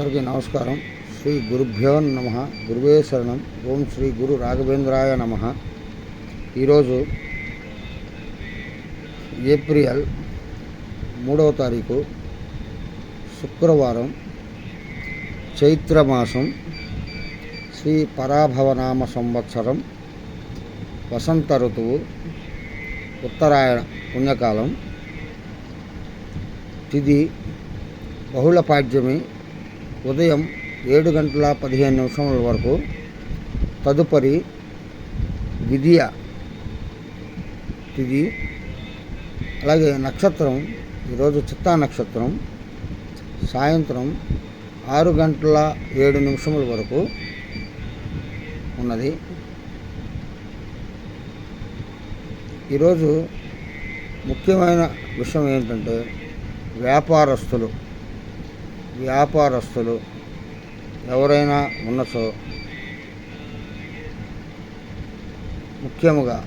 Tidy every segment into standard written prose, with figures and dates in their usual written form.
అందరికీ నమస్కారం. శ్రీ గురుభ్యో నమః. గురువే శరణం. ఓం శ్రీ గురు రాఘవేంద్రాయ నమః. ఈరోజు ఏప్రిల్ 3వ తారీఖు శుక్రవారం, చైత్రమాసం, శ్రీ పరాభవనామ సంవత్సరం, వసంత ఋతువు, ఉత్తరాయణ పుణ్యకాలం. తిథి బహుళ పాడ్యమి, ఉదయం 7:15 వరకు. తదుపరి విధియ తిథి. అలాగే నక్షత్రం ఈరోజు చిత్తా నక్షత్రం సాయంత్రం 6:07 వరకు ఉన్నది. ఈరోజు ముఖ్యమైన విషయం ఏంటంటే వ్యాపారస్తులు ఎవరైనా ఉన్నచో, ముఖ్యముగా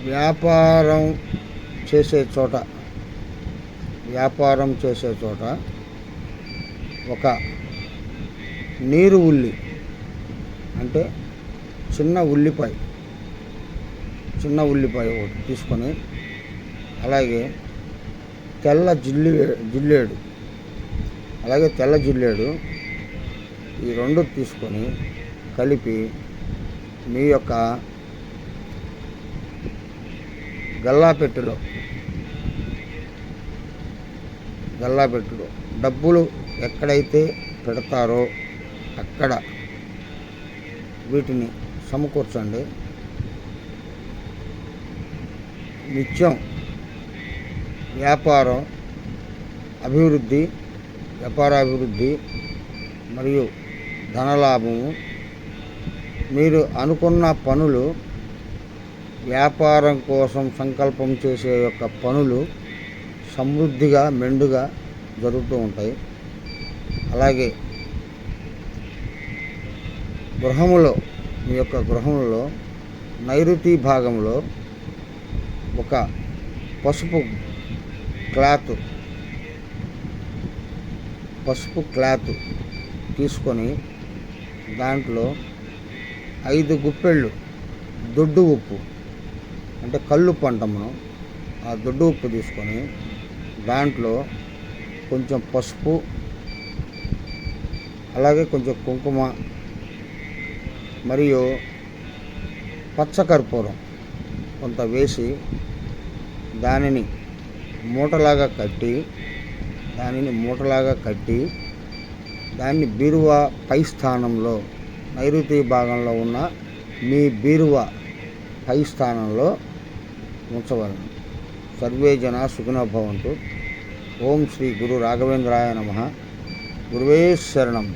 వ్యాపారం చేసే చోట ఒక నీరు ఉల్లి అంటే చిన్న ఉల్లిపాయ ఒకటి తీసుకొని, అలాగే తెల్ల జిల్లేడు ఈ రెండు తీసుకొని కలిపి మీ యొక్క గల్లాపెట్టులో డబ్బులు ఎక్కడైతే పెడతారో అక్కడ వీటిని సమకూర్చండి. నిత్యం వ్యాపారాభివృద్ధి మరియు ధనలాభము, మీరు అనుకున్న పనులు, వ్యాపారం కోసం సంకల్పం చేసే యొక్క పనులు సమృద్ధిగా మెండుగా జరుగుతూ ఉంటాయి. అలాగే మీ యొక్క గృహంలో నైరుతి భాగంలో ఒక పసుపు క్లాత్ తీసుకొని దాంట్లో 5 గుప్పెళ్ళు దొడ్డు ఉప్పు అంటే కల్లుప్పు అంటాం మనం, ఆ దొడ్డు ఉప్పు తీసుకొని దాంట్లో కొంచెం పసుపు, అలాగే కొంచెం కుంకుమ మరియు పచ్చకర్పూరం కొంత వేసి దానిని మూటలాగా కట్టి దాన్ని బీరువా పై స్థానంలో, నైరుతి భాగంలో ఉన్న మీ బీరువా పై స్థానంలో ఉంచవలను. సర్వే జనా సుఖినో భవంతు. ఓం శ్రీ గురు రాఘవేంద్రాయ నమః. గురువే శరణం.